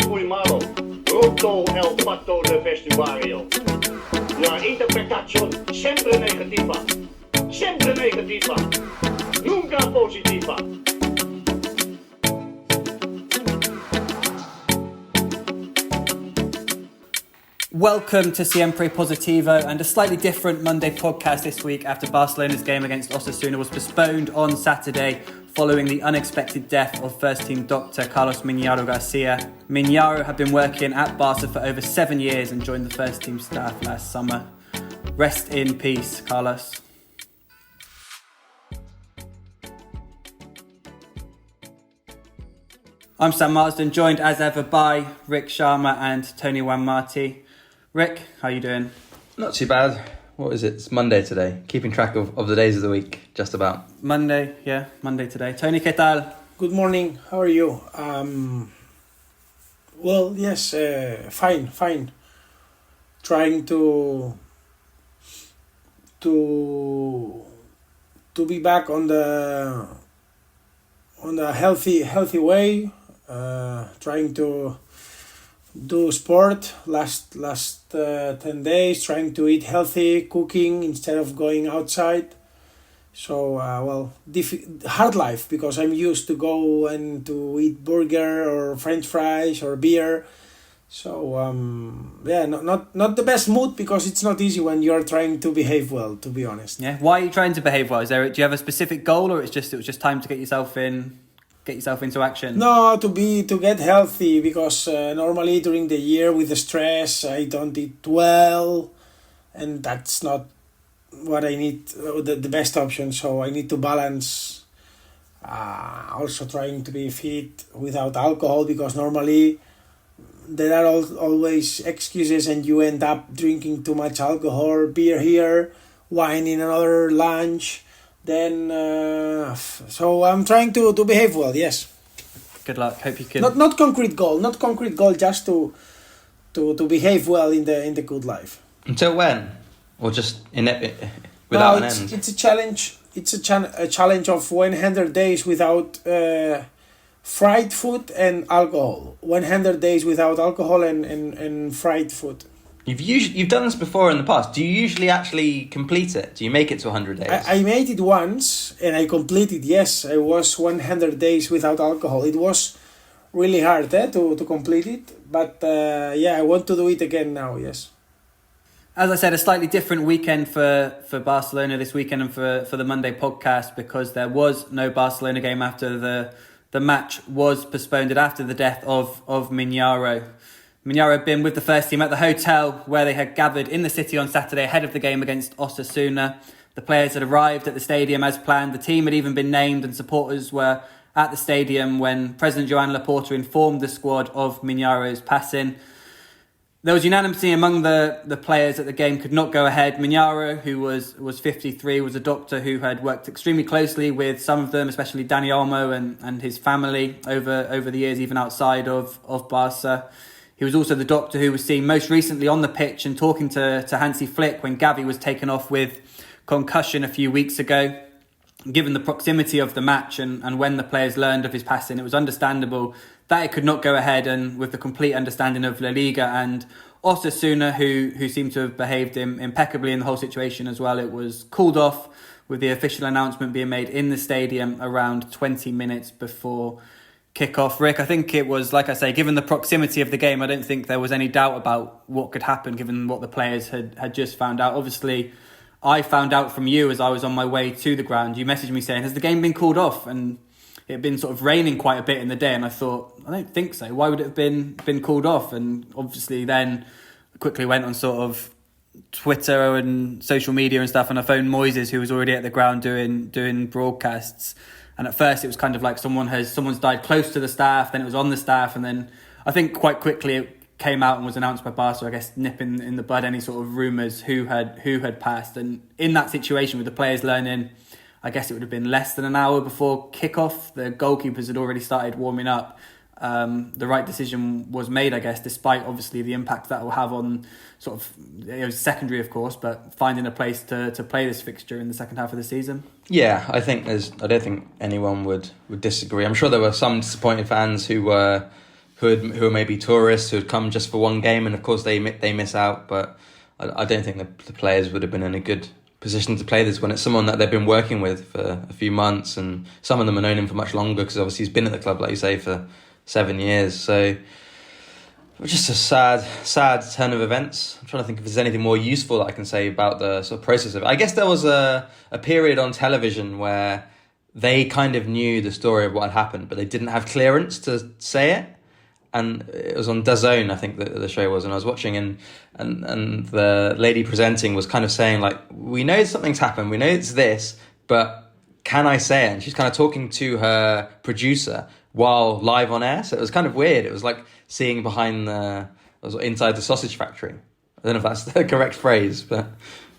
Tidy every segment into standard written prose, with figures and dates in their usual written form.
muy malo. Roto el pato de vestuario. La interpretación siempre negativa. Siempre negativa. Nunca positiva. Welcome to Siempre Positivo and a slightly different Monday podcast this week after Barcelona's game against Osasuna was postponed on Saturday following the unexpected death of first-team doctor Carles Miñarro García. Miñarro had been working at Barça for over 7 years and joined the first-team staff last summer. Rest in peace, Carlos. I'm Sam Marsden, joined as ever by Rik Sharma and Tony Wanmarty. Rik, how are you doing? Not too bad. What is it? It's Monday today. Keeping track of the days of the week, just about. Monday today. Tony, ¿qué tal? Good morning. How are you? Well, yes, fine. Trying to be back on the healthy way. Trying to do sport last 10 days, trying to eat healthy, cooking instead of going outside. So hard life, because I'm used to go and to eat burger or French fries or beer. So not the best mood, because it's not easy when you're trying to behave well, to be honest. Yeah, why are you trying to behave well? Do you have a specific goal, or it was just time to get yourself into action? No, to get healthy, because normally during the year with the stress I don't eat well, and that's not what I need, the best option. So I need to balance. Also trying to be fit without alcohol, because normally there are always excuses and you end up drinking too much alcohol, beer here, wine in another lunch. Then, so I'm trying to behave well. Yes. Good luck. Hope you can. Not concrete goal. Just to behave well in the good life. Until when? Or just without an end? It's a challenge. It's a challenge of 100 days without fried food and alcohol. 100 days without alcohol and fried food. You've done this before in the past. Do you usually actually complete it? Do you make it to 100 days? I made it once and I completed. Yes, I was 100 days without alcohol. It was really hard to complete it, but I want to do it again now. Yes. As I said, a slightly different weekend for Barcelona this weekend and for the Monday podcast, because there was no Barcelona game after the match was postponed after the death of Miñarro. Miñarro had been with the first team at the hotel where they had gathered in the city on Saturday ahead of the game against Osasuna. The players had arrived at the stadium as planned. The team had even been named and supporters were at the stadium when President Joan Laporta informed the squad of Miñarro's passing. There was unanimity among the players that the game could not go ahead. Miñarro, who was 53, was a doctor who had worked extremely closely with some of them, especially Dani Olmo and his family over the years, even outside of Barça. He was also the doctor who was seen most recently on the pitch and talking to Hansi Flick when Gavi was taken off with concussion a few weeks ago. Given the proximity of the match and when the players learned of his passing, it was understandable that it could not go ahead, and with the complete understanding of LaLiga and Osasuna, who seemed to have behaved impeccably in the whole situation as well, it was called off, with the official announcement being made in the stadium around 20 minutes before kick-off. Rik, I think it was, like I say, given the proximity of the game, I don't think there was any doubt about what could happen given what the players had just found out. Obviously, I found out from you as I was on my way to the ground. You messaged me saying, has the game been called off? And it had been sort of raining quite a bit in the day, and I thought, I don't think so. Why would it have been called off? And obviously then quickly went on sort of Twitter and social media and stuff, and I phoned Moises, who was already at the ground doing broadcasts. And at first it was kind of like someone's died close to the staff, then it was on the staff, and then I think quite quickly it came out and was announced by Barca, I guess, nipping in the bud any sort of rumours who had passed. And in that situation with the players learning, I guess it would have been less than an hour before kickoff, the goalkeepers had already started warming up. The right decision was made, I guess, despite obviously the impact that will have on sort of, it was secondary, of course, but finding a place to play this fixture in the second half of the season. Yeah, I don't think anyone would disagree. I'm sure there were some disappointed fans who were who are maybe tourists who had come just for one game, and of course they miss out. But I don't think the players would have been in a good position to play this when it's someone that they've been working with for a few months, and some of them have known him for much longer because obviously he's been at the club, like you say, for 7 years. So just a sad turn of events. I'm trying to think if there's anything more useful that I can say about the sort of process of it. I guess there was a period on television where they kind of knew the story of what had happened, but they didn't have clearance to say it. And it was on DAZN, I think the show was, and I was watching, and the lady presenting was kind of saying, like, we know something's happened, we know it's this, but can I say it? And she's kind of talking to her producer while live on air, so it was kind of weird. It was like seeing inside the sausage factory. I don't know if that's the correct phrase, but...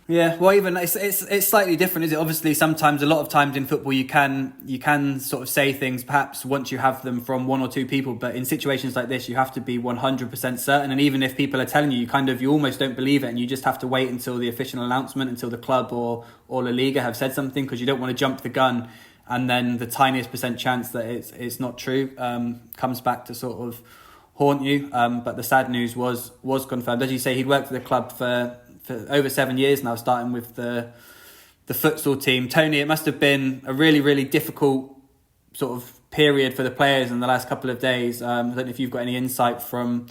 Yeah, well, even it's slightly different, is it? Obviously, a lot of times in football, you can sort of say things perhaps once you have them from one or two people, but in situations like this, you have to be 100% certain. And even if people are telling you, you almost don't believe it, and you just have to wait until the official announcement, until the club or LaLiga have said something, because you don't want to jump the gun, and then the tiniest % chance that it's not true comes back to sort of haunt you. But the sad news was confirmed. As you say, he'd worked for the club for over 7 years now, starting with the futsal team. Tony, it must have been a really, really difficult sort of period for the players in the last couple of days. I don't know if you've got any insight from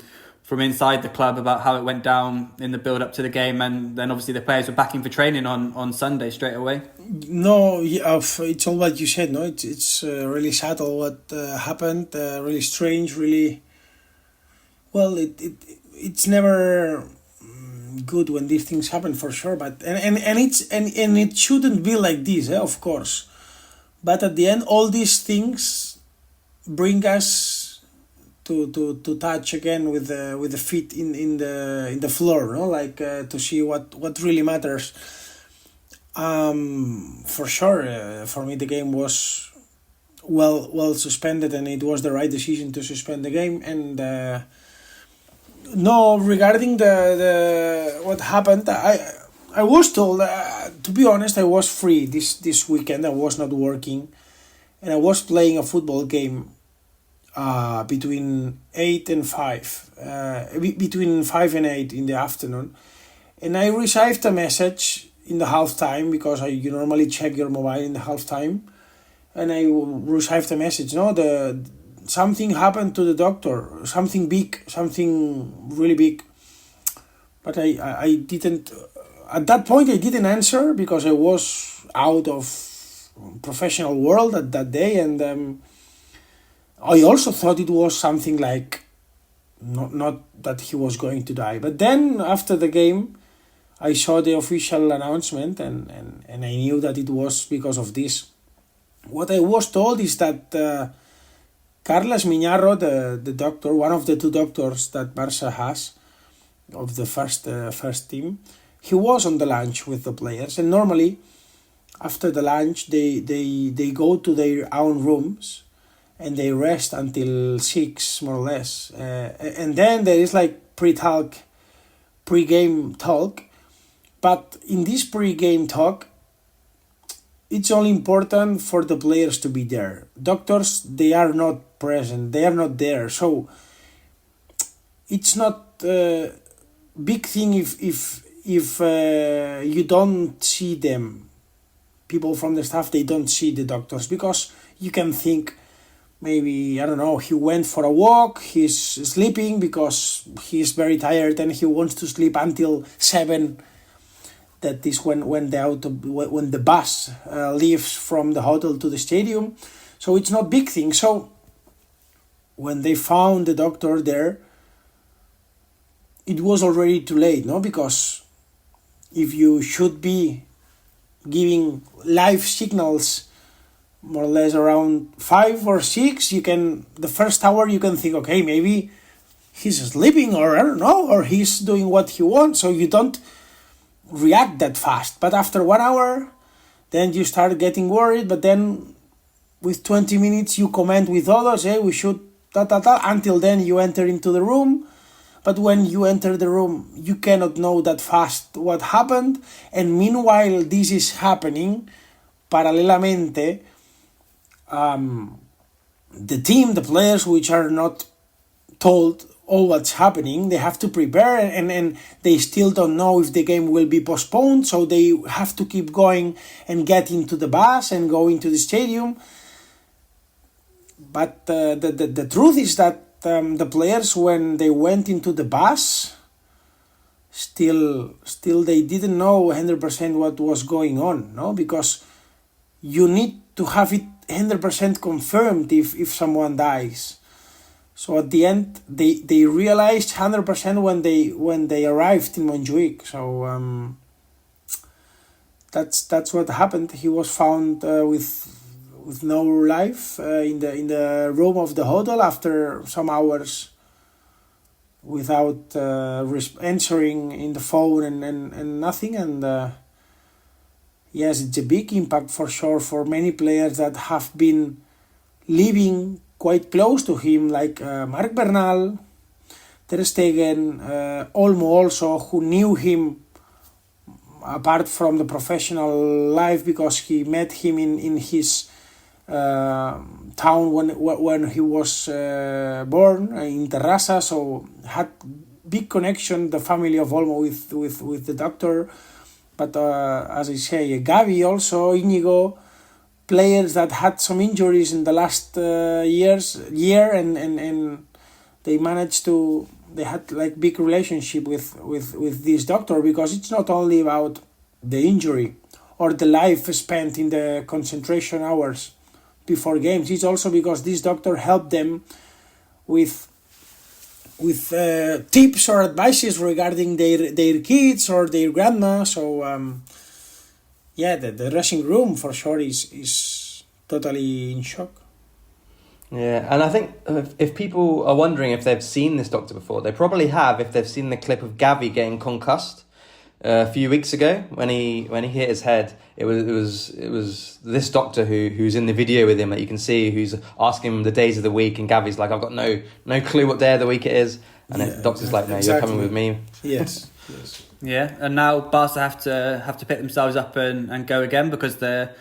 inside the club about how it went down in the build-up to the game, and then obviously the players were back in for training on Sunday straight away. No, it's all what you said. No, it's really sad all what happened. Really strange. Really, well, it's never good when these things happen, for sure, but and it shouldn't be like this, of course, but at the end all these things bring us to touch again with the feet in the floor, no, like to see what really matters. For sure, for me the game was well suspended, and it was the right decision to suspend the game. And no, regarding the what happened, I was told, to be honest, I was free this weekend. I was not working, and I was playing a football game between 8 and 5, between 5 and 8 in the afternoon, and I received a message in the halftime, because you normally check your mobile in the halftime, and I received a message. Something happened to the doctor, something big, something really big. But I didn't, at that point I didn't answer, because I was out of professional world at that day, and I also thought it was something like, not that he was going to die. But then after the game, I saw the official announcement, and I knew that it was because of this. What I was told is that Carles Miñarro, the doctor, one of the two doctors that Barça has of the first team, he was on the lunch with the players, and normally after the lunch they go to their own rooms and they rest until 6 more or less, and then there is like pre-game talk. But in this pre-game talk, it's only important for the players to be there. Doctors, they are not present, they are not there. So it's not a big thing if you don't see them. People from the staff, they don't see the doctors, because you can think, maybe, I don't know, he went for a walk, he's sleeping because he's very tired and he wants to sleep until 7. That is when the bus leaves from the hotel to the stadium. So it's not big thing. So when they found the doctor there, it was already too late, no? Because if you should be giving live signals more or less around 5 or 6, the first hour you can think, okay, maybe he's sleeping, or I don't know, or he's doing what he wants, so you don't react that fast. But after 1 hour, then you start getting worried, but then with 20 minutes you comment with others, we should until then you enter into the room. But when you enter the room, you cannot know that fast what happened, and meanwhile this is happening paralelamente, the team, the players which are not told all what's happening. They have to prepare, and they still don't know if the game will be postponed, so they have to keep going and get into the bus and go into the stadium. But the truth is that the players, when they went into the bus, still they didn't know 100% what was going on, no? Because you need to have it 100% confirmed if someone dies. So at the end, they realized 100% when they arrived in Montjuic. So that's what happened. He was found with no life in the room of the hotel after some hours, without answering in the phone and nothing. And yes, it's a big impact for sure for many players that have been living quite close to him, like Marc Bernal, Ter Stegen, Olmo also, who knew him apart from the professional life because he met him in his town when he was born in Terrassa, so had big connection, the family of Olmo with the doctor. But as I say, Gavi also, Íñigo, players that had some injuries in the last year, and they had like big relationship with this doctor, because it's not only about the injury or the life spent in the concentration hours before games. It's also because this doctor helped them with tips or advices regarding their kids or their grandma. So the dressing room for sure is totally in shock. Yeah, and I think if people are wondering if they've seen this doctor before, they probably have if they've seen the clip of Gavi getting concussed a few weeks ago when he hit his head. It was this doctor who's in the video with him that you can see, who's asking him the days of the week, and Gavi's like, I've got no clue what day of the week it is, and the doctor's like, no, you're coming with me. Yes. Yeah, and now Barca have to pick themselves up and go again, because the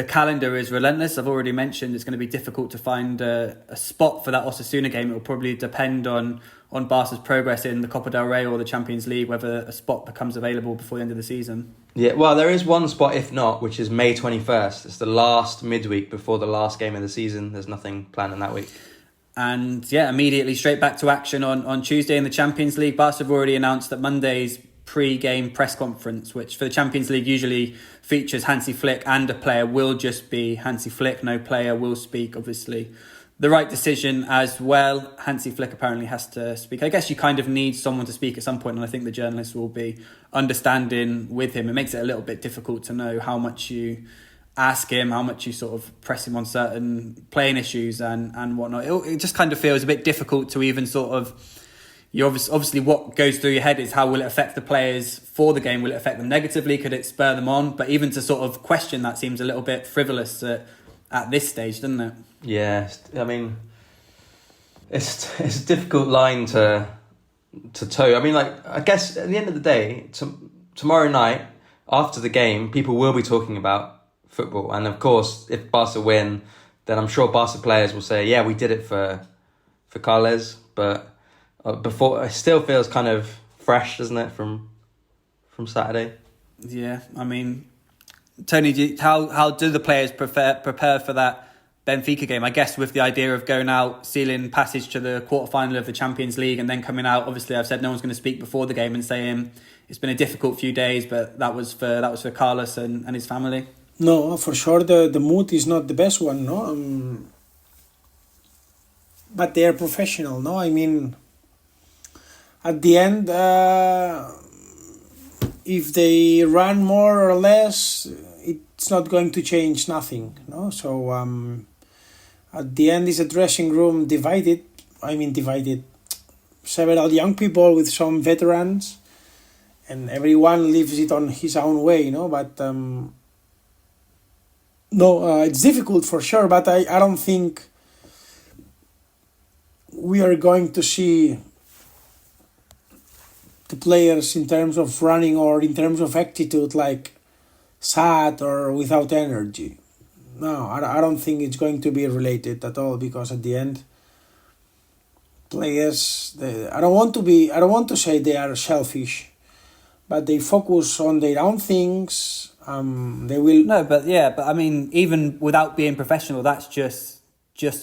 calendar is relentless. I've already mentioned it's going to be difficult to find a spot for that Osasuna game. It will probably depend on Barca's progress in the Copa del Rey or the Champions League, whether a spot becomes available before the end of the season. Yeah, well, there is one spot, if not, which is May 21st. It's the last midweek before the last game of the season. There's nothing planned in that week. And yeah, immediately straight back to action on Tuesday in the Champions League. Barca have already announced that Monday's pre-game press conference, which for the Champions League usually features Hansi Flick and a player, will just be Hansi Flick. No player will speak, obviously. The right decision as well. Hansi Flick apparently has to speak. I guess you kind of need someone to speak at some point, and I think the journalists will be understanding with him. It makes it a little bit difficult to know how much you ask him, how much you sort of press him on certain playing issues and whatnot. It just kind of feels a bit difficult to even sort of... You obviously what goes through your head is how will it affect the players for the game? Will it affect them negatively? Could it spur them on? But even to sort of question that seems a little bit frivolous at this stage, doesn't it? Yeah, I mean, it's a difficult line to toe. I mean, like, I guess at the end of the day, tomorrow night after the game, people will be talking about football, and of course, if Barca win, then I'm sure Barca players will say, "Yeah, we did it for Carles," but. Before, it still feels kind of fresh, doesn't it, from Saturday? Yeah, I mean, Tony, how do the players prepare for that Benfica game? I guess with the idea of going out, sealing passage to the quarterfinal of the Champions League, and then coming out. Obviously, I've said no one's going to speak before the game and saying it's been a difficult few days, but that was for Carles and his family. No, for sure the mood is not the best one, no. But they are professional, no. I mean. At the end, if they run more or less, it's not going to change nothing. No, so at the end is a dressing room divided. Several young people with some veterans, and everyone lives it on his own way. No, but it's difficult for sure. But I don't think we are going to see the players in terms of running or in terms of attitude like sad or without energy. No, I don't think it's going to be related at all, because at the end players. I don't want to say they are selfish, but they focus on their own things. They will. No, but I mean, even without being professional, that's just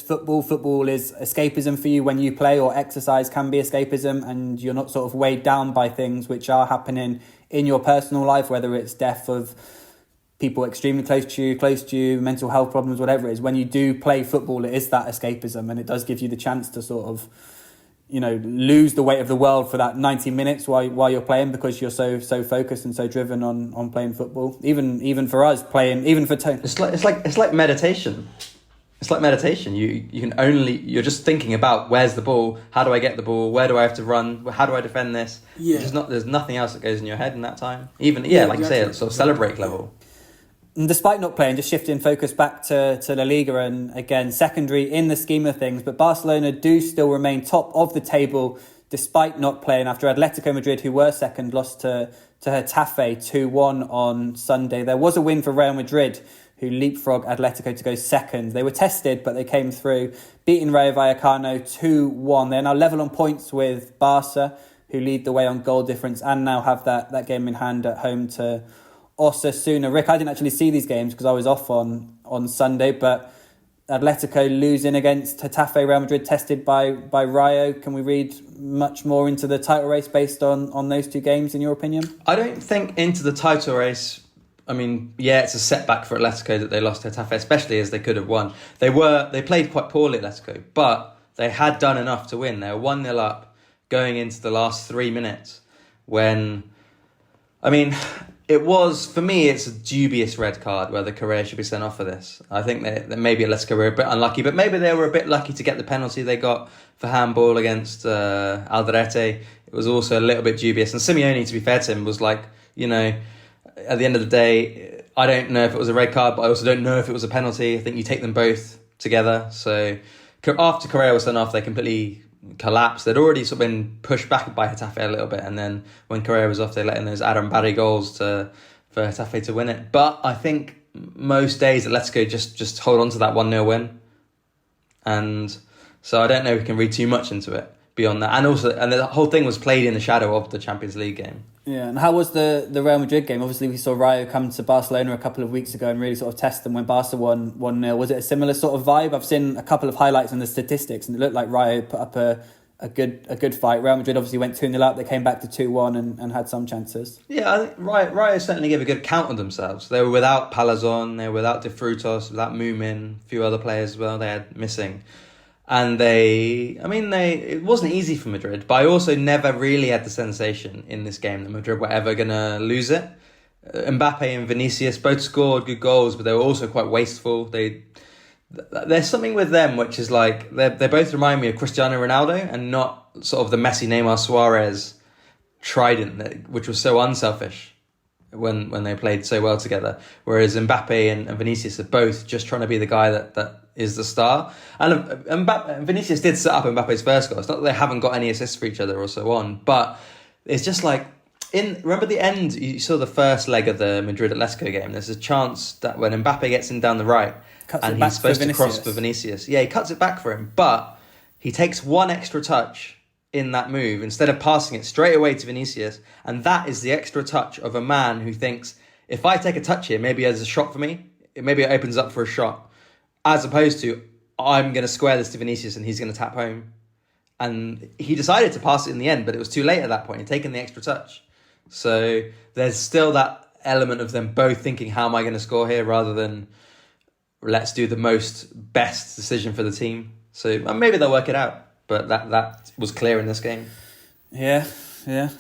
football. Football is escapism for you when you play, or exercise can be escapism, and you're not sort of weighed down by things which are happening in your personal life, whether it's death of people extremely close to you, mental health problems, whatever it is. When you do play football, it is that escapism, and it does give you the chance to sort of, lose the weight of the world for that 90 minutes while you're playing, because you're so focused and so driven on playing football. Even for us playing, even for Tony, it's like meditation. It's like meditation. You're just thinking about, where's the ball? How do I get the ball? Where do I have to run? How do I defend this? Yeah. There's nothing else that goes in your head in that time. Even like you say, it's sort of celebrate level. And despite not playing, just shifting focus back to LaLiga, and again, secondary in the scheme of things, but Barcelona do still remain top of the table despite not playing, after Atletico Madrid, who were second, lost to Getafe 2-1 on Sunday. There was a win for Real Madrid, who leapfrogged Atletico to go second. They were tested, but they came through, beating Rayo Vallecano 2-1. They're now level on points with Barça, who lead the way on goal difference, and now have that game in hand at home to Osasuna. Rick, I didn't actually see these games because I was off on Sunday, but Atletico losing against Getafe, Real Madrid tested by Rayo. Can we read much more into the title race based on those two games, in your opinion? I don't think into the title race. I mean, yeah, it's a setback for Atletico that they lost to Getafe, especially as they could have won. They played quite poorly, Atletico, but they had done enough to win. They were 1-0 up going into the last 3 minutes when, it was, for me, it's a dubious red card whether Correa should be sent off for this. I think that maybe Atletico were a bit unlucky, but maybe they were a bit lucky to get the penalty they got for handball against Alderete. It was also a little bit dubious. And Simeone, to be fair to him, was like, at the end of the day, I don't know if it was a red card, but I also don't know if it was a penalty. I think you take them both together. So after Correa was sent off, they completely collapsed. They'd already sort of been pushed back by Getafe a little bit, and then when Correa was off, they let in those Adam Barry goals for Getafe to win it. But I think most days Atletico just hold on to that 1-0 win, and so I don't know if we can read too much into it beyond that. And the whole thing was played in the shadow of the Champions League game. Yeah, and how was the Real Madrid game? Obviously, we saw Rayo come to Barcelona a couple of weeks ago and really sort of test them when Barca won 1-0. Was it a similar sort of vibe? I've seen a couple of highlights on the statistics, and it looked like Rayo put up a good fight. Real Madrid obviously went 2-0 up. They came back to 2-1 and had some chances. Yeah, I think Rayo certainly gave a good count of themselves. They were without Palazon, they were without De Frutos, without Moomin, a few other players as well they had missing. And it wasn't easy for Madrid, but I also never really had the sensation in this game that Madrid were ever going to lose it. Mbappe and Vinicius both scored good goals, but they were also quite wasteful. There's something with them which is like, they both remind me of Cristiano Ronaldo, and not sort of the Messi, Neymar, Suarez trident, which was so unselfish when they played so well together. Whereas Mbappe and Vinicius are both just trying to be the guy that is the star. And Vinicius did set up Mbappe's first goal. It's not that they haven't got any assists for each other or so on, but it's just like, remember the end, you saw the first leg of the Madrid-Atletico game, there's a chance that when Mbappe gets in down the right, and he's supposed to cross for Vinicius. Yeah, he cuts it back for him, but he takes one extra touch in that move instead of passing it straight away to Vinicius, and that is the extra touch of a man who thinks, if I take a touch here, maybe there's a shot for me, maybe it opens up for a shot. As opposed to, I'm going to square this to Vinicius and he's going to tap home. And he decided to pass it in the end, but it was too late at that point. He'd taken the extra touch. So there's still that element of them both thinking, how am I going to score here? Rather than, let's do the best decision for the team. So maybe they'll work it out. But that was clear in this game. Yeah.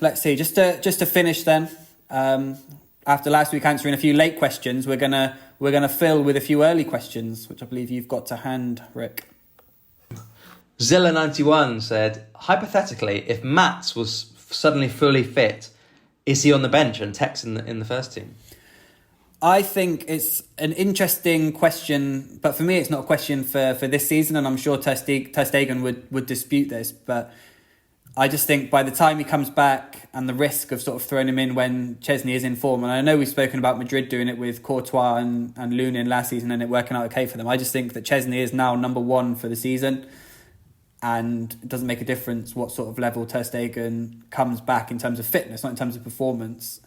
Let's see. Just to finish then, after last week answering a few late questions, we're gonna fill with a few early questions, which I believe you've got to hand, Rick. Zilla91 said, hypothetically, if Mats was suddenly fully fit, is he on the bench and Tex in the first team? I think it's an interesting question, but for me, it's not a question for this season, and I'm sure Ter Stegen would dispute this, but I just think by the time he comes back and the risk of sort of throwing him in when Chesney is in form, and I know we've spoken about Madrid doing it with Courtois and Lunin last season and it working out okay for them. I just think that Chesney is now number one for the season. and it doesn't make a difference what sort of level Ter Stegen comes back in terms of fitness, not in terms of performance.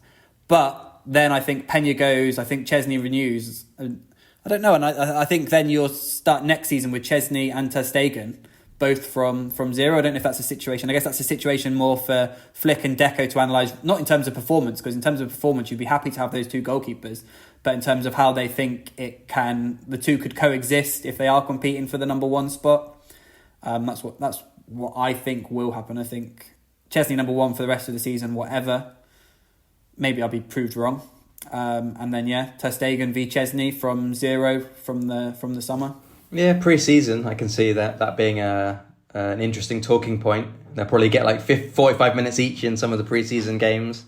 But then I think Peña goes, I think Chesney renews. I don't know, and I think then you'll start next season with Chesney and Ter Stegen, both from zero. I don't know if that's a situation. I guess that's a situation more for Flick and Deco to analyse, not in terms of performance, because in terms of performance, you'd be happy to have those two goalkeepers, but in terms of how they think the two could coexist if they are competing for the number one spot. That's what I think will happen. I think Chesney number one for the rest of the season, whatever. Maybe I'll be proved wrong. And then Ter Stegen v Chesney from zero from the summer. Yeah, pre-season, I can see that being an interesting talking point. They'll probably get like 45 minutes each in some of the pre-season games.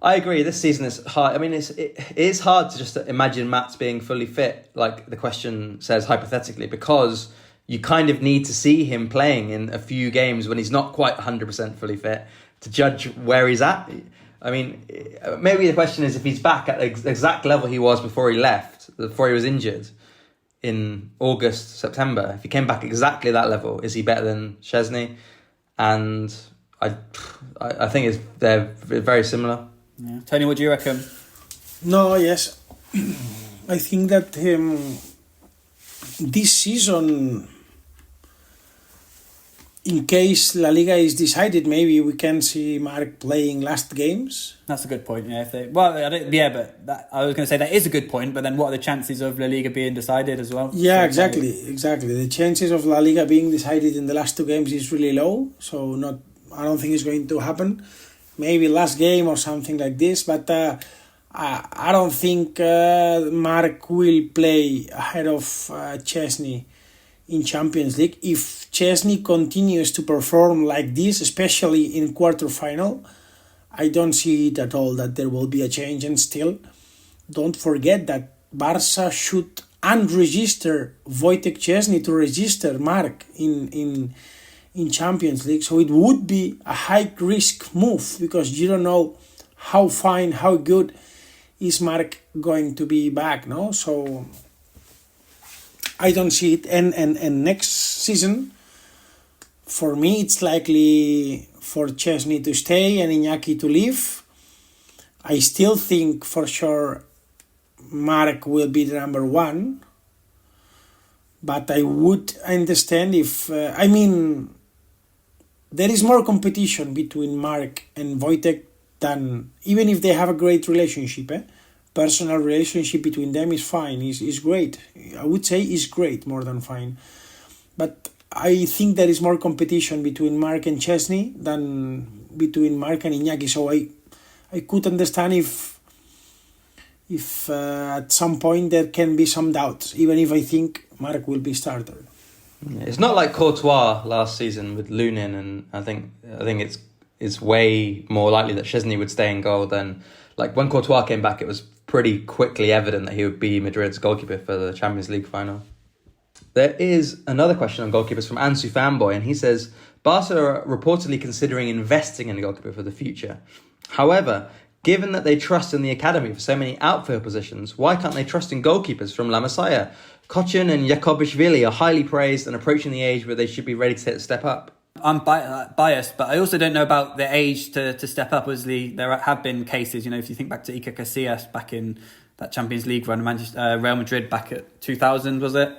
I agree, this season is hard. I mean, it is hard to just imagine Mats being fully fit, like the question says hypothetically, because you kind of need to see him playing in a few games when he's not quite 100% fully fit to judge where he's at. I mean, maybe the question is if he's back at the exact level he was before he left, before he was injured in August, September. If he came back exactly that level, is he better than Chesney? And I think they're very similar. Yeah. Tony, what do you reckon? No, yes. I think that this season, in case La Liga is decided, maybe we can see Marc playing last games. That's a good point. Yeah, I was going to say that is a good point. But then, what are the chances of La Liga being decided as well? Yeah, exactly. The chances of La Liga being decided in the last two games is really low. So I don't think it's going to happen. Maybe last game or something like this. But I don't think Marc will play ahead of Chesney in Champions League. If Chesney continues to perform like this, especially in quarterfinal, I don't see it at all that there will be a change. And still, don't forget that Barça should unregister Wojtek Chesney to register Marc in Champions League. So it would be a high-risk move because you don't know how fine, how good is Marc going to be back, no? So I don't see it. And next season, for me, it's likely for Chesney to stay and Iñaki to leave. I still think for sure Marc will be the number one. But I would understand if... there is more competition between Marc and Wojtek than... Even if they have a great relationship, personal relationship between them is fine, is great. I would say is great, more than fine. But I think there is more competition between Marc and Chesney than between Marc and Iñaki. So I could understand if at some point there can be some doubts, even if I think Marc will be starter. It's not like Courtois last season with Lunin, and I think it's way more likely that Chesney would stay in goal than... Like when Courtois came back, it was pretty quickly evident that he would be Madrid's goalkeeper for the Champions League final. There is another question on goalkeepers from Ansu Fanboy, and he says, Barca are reportedly considering investing in a goalkeeper for the future. However, given that they trust in the academy for so many outfield positions, why can't they trust in goalkeepers from La Masia? Kochin and Jakobishvili are highly praised and approaching the age where they should be ready to step up. I'm biased, but I also don't know about the age to step up. Obviously, there have been cases, if you think back to Iker Casillas back in that Champions League run, Real Madrid back at 2000, was it?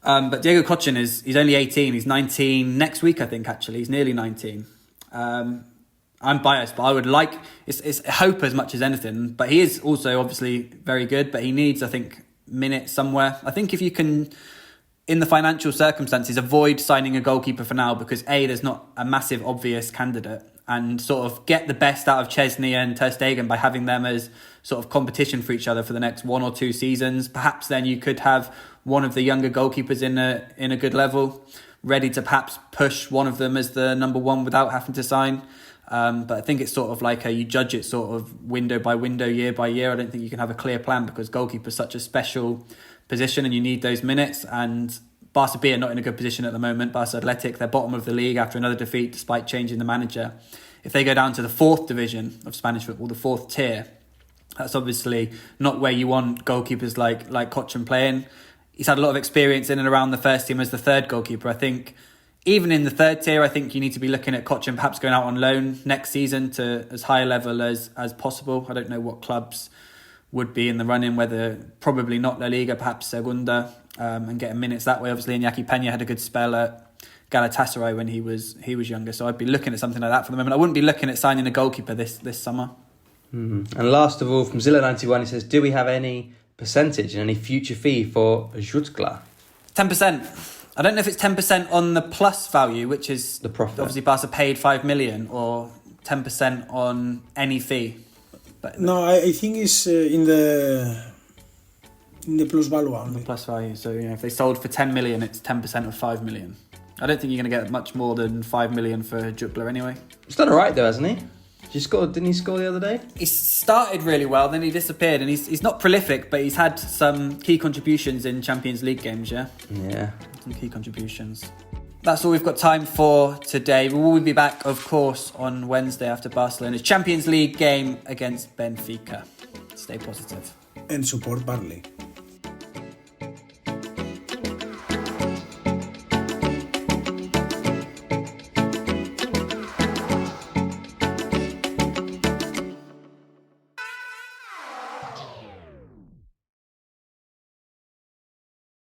But Diego Kochin he's only 18, he's 19 next week, I think, actually. He's nearly 19. I'm biased, but I would like... It's hope as much as anything, but he is also obviously very good, but he needs, I think, minutes somewhere. I think if you can... in the financial circumstances, avoid signing a goalkeeper for now because A, there's not a massive obvious candidate, and sort of get the best out of Chesney and Ter Stegen by having them as sort of competition for each other for the next 1 or 2 seasons. Perhaps then you could have one of the younger goalkeepers in a good level, ready to perhaps push one of them as the number one without having to sign. But I think it's sort of like you judge it sort of window by window, year by year. I don't think you can have a clear plan because goalkeeper is such a special position and you need those minutes, and Barca B are not in a good position at the moment. Barca Athletic, they're bottom of the league after another defeat despite changing the manager. If they go down to the 4th division of Spanish football, the 4th tier, that's obviously not where you want goalkeepers like Kochin playing. He's had a lot of experience in and around the first team as the third goalkeeper. I think even in the third tier, I think you need to be looking at Cochin perhaps going out on loan next season to as high a level as possible. I don't know what clubs would be in the running, whether probably not LaLiga, perhaps Segunda, and getting minutes that way. Obviously, Iñaki Peña had a good spell at Galatasaray when he was younger, so I'd be looking at something like that for the moment. I wouldn't be looking at signing a goalkeeper this summer. Mm-hmm. And last of all, from Zilla91, he says, do we have any percentage and any future fee for Jutgla? 10%. I don't know if it's 10% on the plus value, which is the profit. Obviously Barca paid 5 million, or 10% on any fee. But no, I think it's in the plus value only. The plus value. So if they sold for 10 million, it's 10% of 5 million. I don't think you're going to get much more than 5 million for Jutgla anyway. He's done all right though, hasn't he? Didn't he score the other day? He started really well, then he disappeared, and he's not prolific, but he's had some key contributions in Champions League games, yeah? Yeah. Some key contributions. That's all we've got time for today. We will be back, of course, on Wednesday after Barcelona's Champions League game against Benfica. Stay positive. And support Barley.